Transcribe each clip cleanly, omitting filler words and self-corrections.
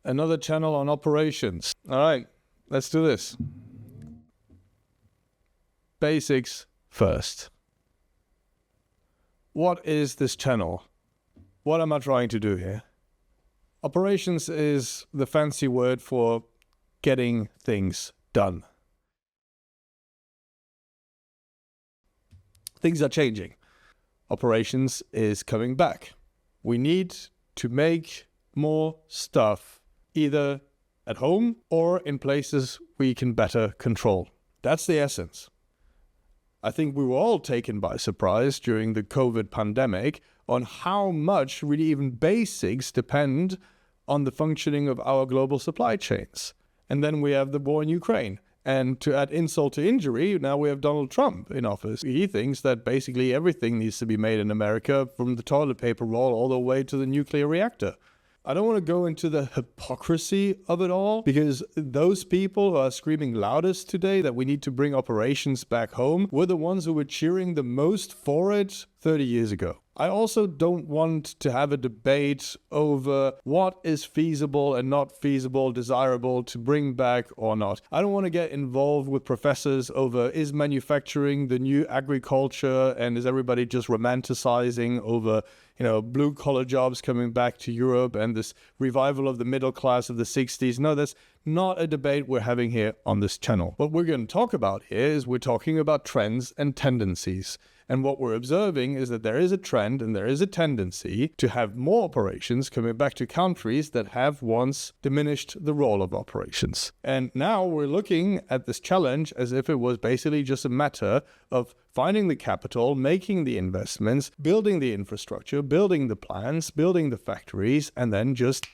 Another channel on operations. All right, let's do this. Basics first. What is this channel? What am I trying to do here? Operations is the fancy word for getting things done. Things are changing. Operations is coming back. We need to make more stuff either at home or in places we can better control. That's the essence. I think we were all taken by surprise during the COVID pandemic on how much really even basics depend on the functioning of our global supply chains. And then we have the war in Ukraine. And to add insult to injury, now we have Donald Trump in office. He thinks that basically everything needs to be made in America, from the toilet paper roll all the way to the nuclear reactor. I don't want to go into the hypocrisy of it all, because those people who are screaming loudest today that we need to bring operations back home were the ones who were cheering the most for it 30 years ago. I also don't want to have a debate over what is feasible and not feasible, desirable to bring back or not. I don't want to get involved with professors over is manufacturing the new agriculture and is everybody just romanticizing over, blue collar jobs coming back to Europe and this revival of the middle class of the 60s. No, that's not a debate we're having here on this channel. What we're going to talk about here is we're talking about trends and tendencies. And what we're observing is that there is a trend and there is a tendency to have more operations coming back to countries that have once diminished the role of operations. And now we're looking at this challenge as if it was basically just a matter of finding the capital, making the investments, building the infrastructure, building the plants, building the factories, and then just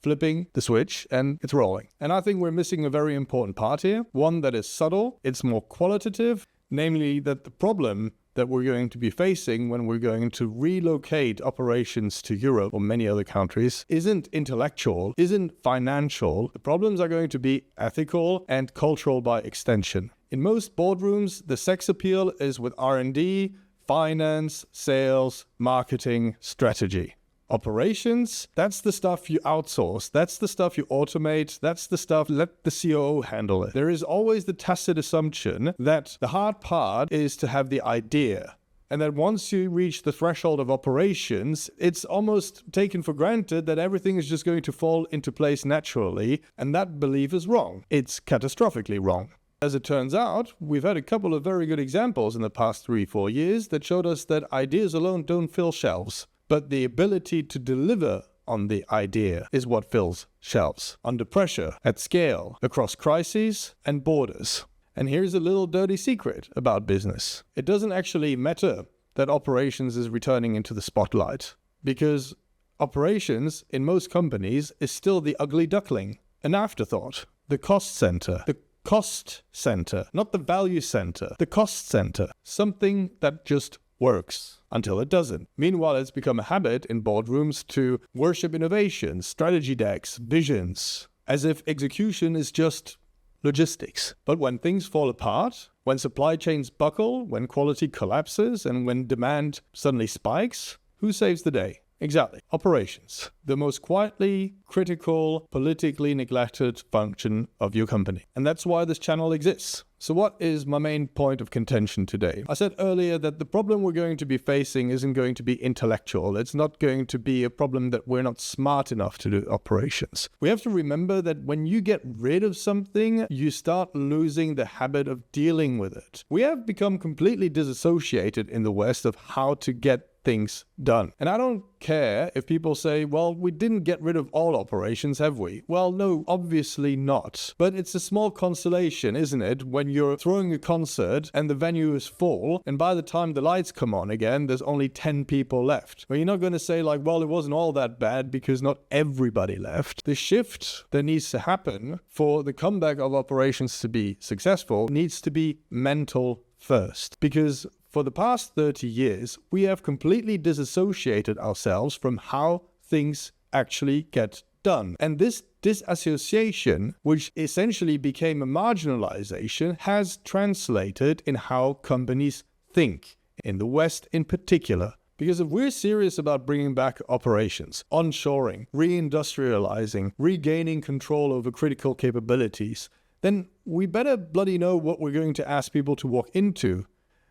flipping the switch and it's rolling. And I think we're missing a very important part here, one that is subtle, it's more qualitative, namely that the problem that we're going to be facing when we're going to relocate operations to Europe or many other countries isn't intellectual, isn't financial. The problems are going to be ethical and cultural by extension. In most boardrooms, the sex appeal is with R&D, finance, sales, marketing, strategy. Operations, that's the stuff you outsource, that's the stuff you automate, that's the stuff let the COO handle it. There is always the tacit assumption that the hard part is to have the idea. And that once you reach the threshold of operations, it's almost taken for granted that everything is just going to fall into place naturally, and that belief is wrong. It's catastrophically wrong. As it turns out, we've had a couple of very good examples in the past 3-4 years that showed us that ideas alone don't fill shelves. But the ability to deliver on the idea is what fills shelves. Under pressure, at scale, across crises and borders. And here's a little dirty secret about business. It doesn't actually matter that operations is returning into the spotlight, because operations in most companies is still the ugly duckling, an afterthought, the cost center. The cost center, not the value center, the cost center. Something that just works until it doesn't. Meanwhile, it's become a habit in boardrooms to worship innovation, strategy decks, visions, as if execution is just logistics. But when things fall apart, when supply chains buckle, when quality collapses, and when demand suddenly spikes, who saves the day? Exactly. Operations. The most quietly critical, politically neglected function of your company. And that's why this channel exists. So what is my main point of contention today? I said earlier that the problem we're going to be facing isn't going to be intellectual. It's not going to be a problem that we're not smart enough to do operations. We have to remember that when you get rid of something, you start losing the habit of dealing with it. We have become completely disassociated in the West of how to get things done. And I don't care if people say, well, we didn't get rid of all operations, have we? Well, no, obviously not. But it's a small consolation, isn't it, when you're throwing a concert and the venue is full, and by the time the lights come on again, there's only 10 people left. Well, you're not going to say like, well, it wasn't all that bad because not everybody left. The shift that needs to happen for the comeback of operations to be successful needs to be mental first. Because for the past 30 years, we have completely disassociated ourselves from how things actually get done. And this disassociation, which essentially became a marginalization, has translated in how companies think, in the West in particular. Because if we're serious about bringing back operations, onshoring, reindustrializing, regaining control over critical capabilities, then we better bloody know what we're going to ask people to walk into.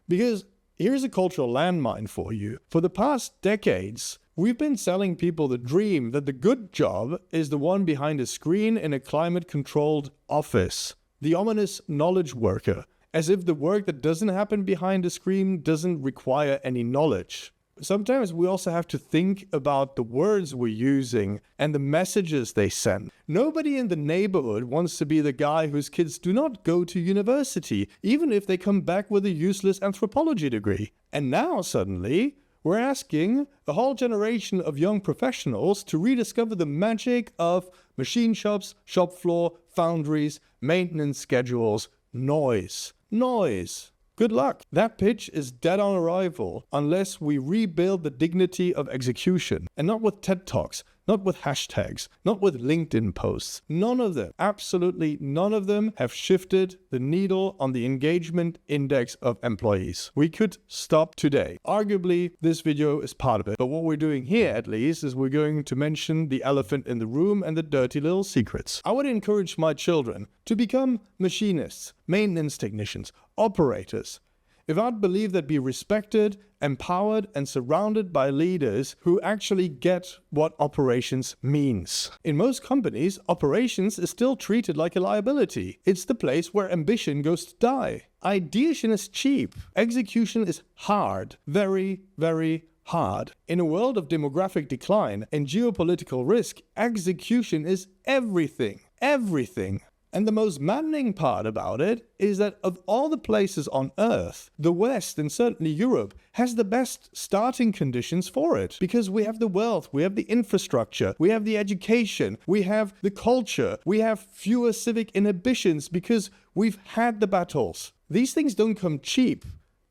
Because here's a cultural landmine for you. For the past decades, we've been selling people the dream that the good job is the one behind a screen in a climate-controlled office. The ominous knowledge worker, as if the work that doesn't happen behind a screen doesn't require any knowledge. Sometimes we also have to think about the words we're using and the messages they send. Nobody in the neighborhood wants to be the guy whose kids do not go to university, even if they come back with a useless anthropology degree. And now, suddenly, we're asking a whole generation of young professionals to rediscover the magic of machine shops, shop floor, foundries, maintenance schedules, noise. Noise. Good luck. That pitch is dead on arrival unless we rebuild the dignity of execution. And not with TED Talks, not with hashtags, not with LinkedIn posts. None of them, absolutely none of them, have shifted the needle on the engagement index of employees. We could stop today. Arguably, this video is part of it. But what we're doing here, at least, is we're going to mention the elephant in the room and the dirty little secrets. I would encourage my children to become machinists, maintenance technicians, operators. If I'd believe that be respected, empowered, and surrounded by leaders who actually get what operations means. In most companies, operations is still treated like a liability. It's the place where ambition goes to die. Ideation is cheap. Execution is hard. Very, very hard. In a world of demographic decline and geopolitical risk, execution is everything. Everything. And the most maddening part about it is that of all the places on Earth, the West, and certainly Europe, has the best starting conditions for it. Because we have the wealth, we have the infrastructure, we have the education, we have the culture, we have fewer civic inhibitions because we've had the battles. These things don't come cheap,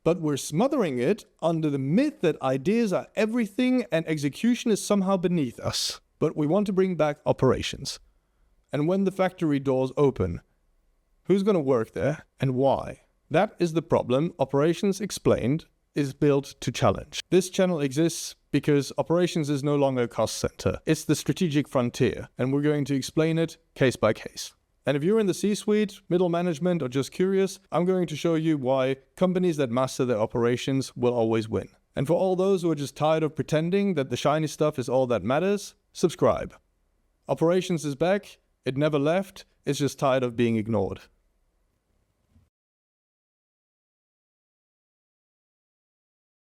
but we're smothering it under the myth that ideas are everything and execution is somehow beneath us. But we want to bring back operations. And when the factory doors open, who's going to work there and why? That is the problem Operations Explained is built to challenge. This channel exists because operations is no longer a cost center. It's the strategic frontier, and we're going to explain it case by case. And if you're in the C-suite, middle management, or just curious, I'm going to show you why companies that master their operations will always win. And for all those who are just tired of pretending that the shiny stuff is all that matters, subscribe. Operations is back. It never left, it's just tired of being ignored.